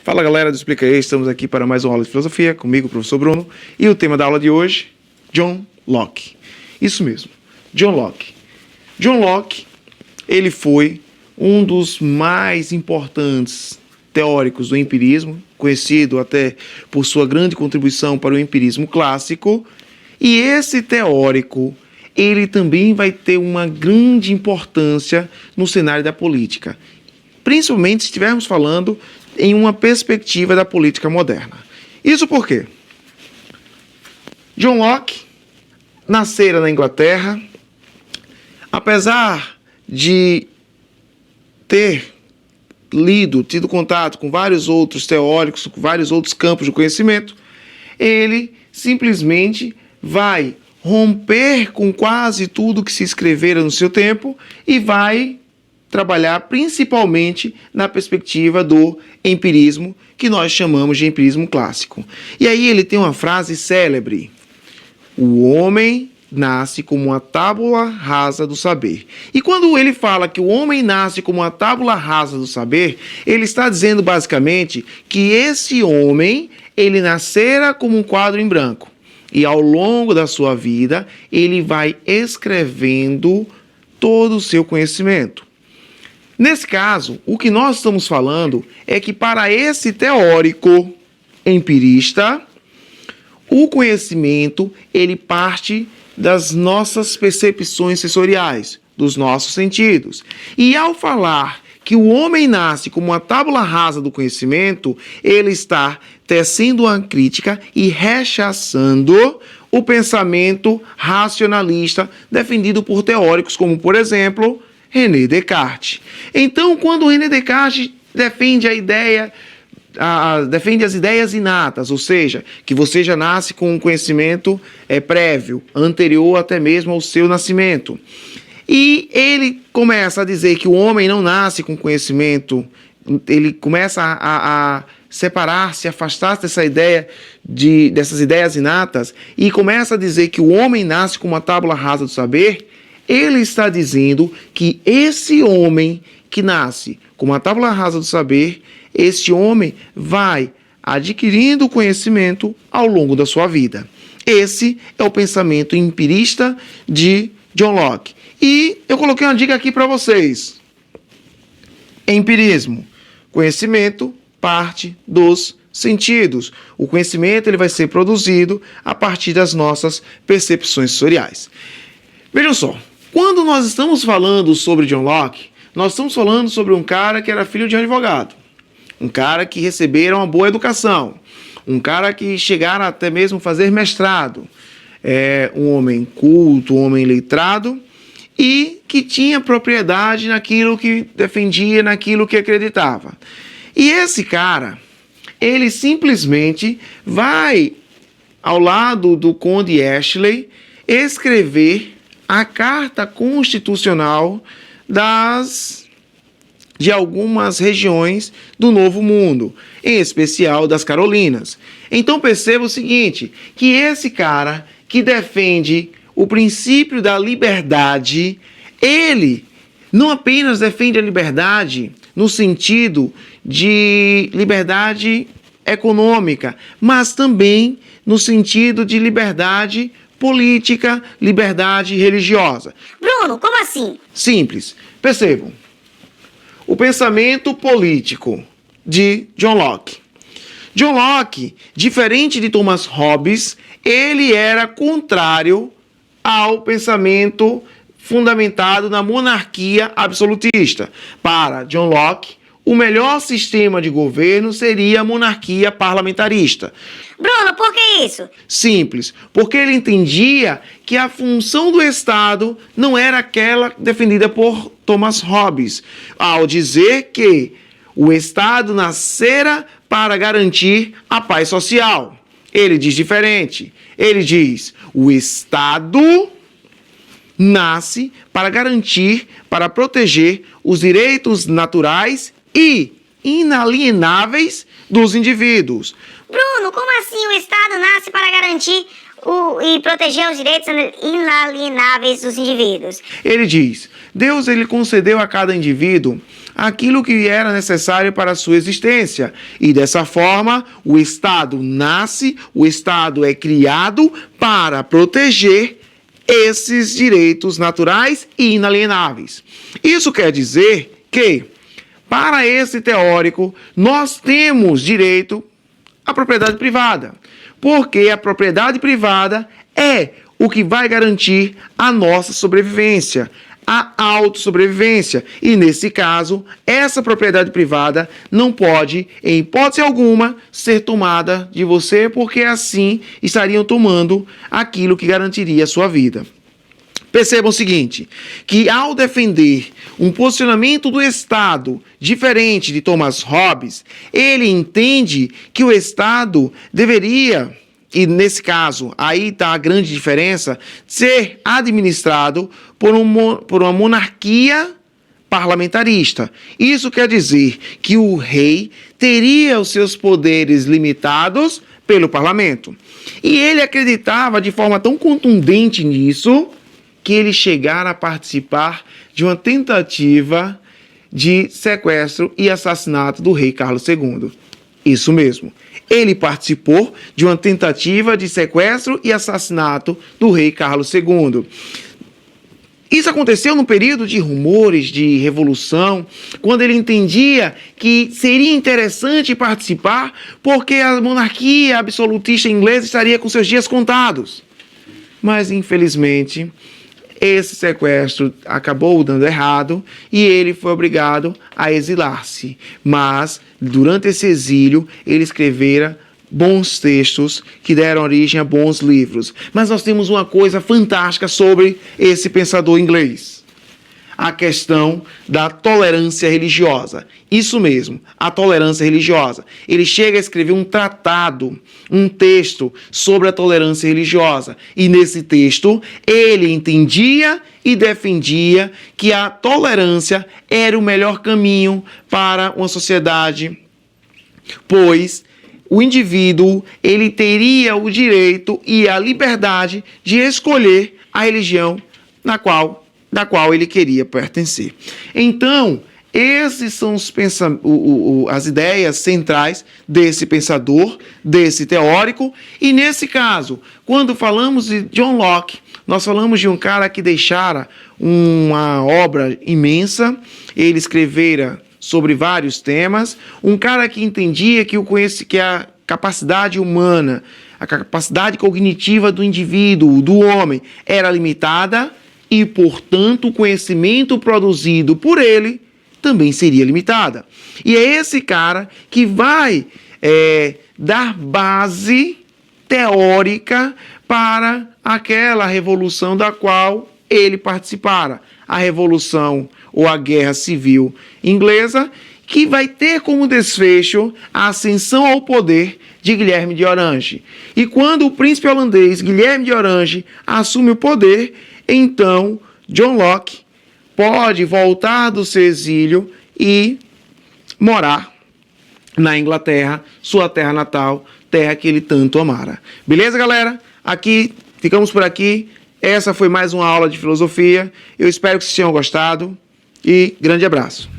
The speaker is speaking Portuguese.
Fala galera do Explica Aí, estamos aqui para mais uma aula de filosofia, comigo, o professor Bruno, e o tema da aula de hoje, John Locke. Isso mesmo, John Locke. John Locke, ele foi um dos mais importantes teóricos do empirismo, conhecido até por sua grande contribuição para o empirismo clássico, e esse teórico, ele também vai ter uma grande importância no cenário da política, principalmente se estivermos falando em uma perspectiva da política moderna. Isso por quê? John Locke nascera na Inglaterra, apesar de ter tido contato com vários outros teóricos, com vários outros campos de conhecimento, ele simplesmente vai romper com quase tudo que se escrevera no seu tempo e vai trabalhar principalmente na perspectiva do empirismo, que nós chamamos de empirismo clássico. E aí ele tem uma frase célebre: o homem nasce como uma tábula rasa do saber. E quando ele fala que o homem nasce como uma tábula rasa do saber, ele está dizendo basicamente que esse homem, ele nascera como um quadro em branco. E ao longo da sua vida, ele vai escrevendo todo o seu conhecimento. Nesse caso, o que nós estamos falando é que para esse teórico empirista, o conhecimento, ele parte das nossas percepções sensoriais, dos nossos sentidos. E ao falar que o homem nasce como uma tábula rasa do conhecimento, ele está tecendo uma crítica e rechaçando o pensamento racionalista defendido por teóricos como, por exemplo, René Descartes. Então, quando René Descartes defende defende as ideias inatas, ou seja, que você já nasce com um conhecimento prévio, anterior até mesmo ao seu nascimento. E ele começa a dizer que o homem não nasce com conhecimento, ele começa a separar-se, afastar-se dessas ideias inatas e começa a dizer que o homem nasce com uma tábula rasa do saber. Ele está dizendo que esse homem que nasce com uma tábula rasa do saber, esse homem vai adquirindo conhecimento ao longo da sua vida. Esse é o pensamento empirista de John Locke. E eu coloquei uma dica aqui para vocês. Empirismo. Conhecimento parte dos sentidos. O conhecimento ele vai ser produzido a partir das nossas percepções sensoriais. Vejam só. Quando nós estamos falando sobre John Locke, nós estamos falando sobre um cara que era filho de um advogado, um cara que recebera uma boa educação, um cara que chegara até mesmo a fazer mestrado, um homem culto, um homem letrado e que tinha propriedade naquilo que defendia, naquilo que acreditava. E esse cara, ele simplesmente vai, ao lado do Conde Ashley, escrever a Carta Constitucional de algumas regiões do Novo Mundo, em especial das Carolinas. Então perceba o seguinte, que esse cara que defende o princípio da liberdade, ele não apenas defende a liberdade no sentido de liberdade econômica, mas também no sentido de liberdade política, liberdade religiosa. Bruno, como assim? Simples. Percebam. O pensamento político de John Locke. John Locke, diferente de Thomas Hobbes, ele era contrário ao pensamento fundamentado na monarquia absolutista. Para John Locke, o melhor sistema de governo seria a monarquia parlamentarista. Bruno, por que isso? Simples, porque ele entendia que a função do Estado não era aquela defendida por Thomas Hobbes, ao dizer que o Estado nascera para garantir a paz social. Ele diz diferente. Ele diz: o Estado nasce para garantir, para proteger os direitos naturais e inalienáveis dos indivíduos. Bruno, como assim o Estado nasce para garantir e proteger os direitos inalienáveis dos indivíduos? Ele diz: Deus ele concedeu a cada indivíduo aquilo que era necessário para a sua existência. E dessa forma, o Estado nasce, o Estado é criado para proteger esses direitos naturais e inalienáveis. Isso quer dizer que, para esse teórico, nós temos direito à propriedade privada, porque a propriedade privada é o que vai garantir a nossa sobrevivência, a autossobrevivência. E, nesse caso, essa propriedade privada não pode, em hipótese alguma, ser tomada de você, porque assim estariam tomando aquilo que garantiria a sua vida. Percebam o seguinte, que ao defender um posicionamento do Estado diferente de Thomas Hobbes, ele entende que o Estado deveria, e nesse caso, aí está a grande diferença, ser administrado por uma monarquia parlamentarista. Isso quer dizer que o rei teria os seus poderes limitados pelo parlamento. E ele acreditava de forma tão contundente nisso, que ele chegara a participar de uma tentativa de sequestro e assassinato do rei Carlos II. Isso mesmo. Ele participou de uma tentativa de sequestro e assassinato do rei Carlos II. Isso aconteceu num período de rumores, de revolução, quando ele entendia que seria interessante participar porque a monarquia absolutista inglesa estaria com seus dias contados. Mas, infelizmente, esse sequestro acabou dando errado e ele foi obrigado a exilar-se. Mas, durante esse exílio, ele escrevera bons textos que deram origem a bons livros. Mas nós temos uma coisa fantástica sobre esse pensador inglês: a questão da tolerância religiosa. Isso mesmo, a tolerância religiosa. Ele chega a escrever um tratado, um texto sobre a tolerância religiosa. E nesse texto, ele entendia e defendia que a tolerância era o melhor caminho para uma sociedade, pois o indivíduo, ele teria o direito e a liberdade de escolher a religião da qual ele queria pertencer. Então, esses são as ideias centrais desse pensador, desse teórico. E nesse caso, quando falamos de John Locke, nós falamos de um cara que deixara uma obra imensa. Ele escrevera sobre vários temas. Um cara que entendia que a capacidade humana, a capacidade cognitiva do indivíduo, do homem, era limitada e, portanto, o conhecimento produzido por ele também seria limitada. E é esse cara que vai dar base teórica para aquela revolução da qual ele participara, a revolução ou a guerra civil inglesa, que vai ter como desfecho a ascensão ao poder de Guilherme de Orange. E quando o príncipe holandês Guilherme de Orange assume o poder, então John Locke pode voltar do seu exílio e morar na Inglaterra, sua terra natal, terra que ele tanto amara. Beleza, galera? Ficamos por aqui. Essa foi mais uma aula de filosofia. Eu espero que vocês tenham gostado e grande abraço.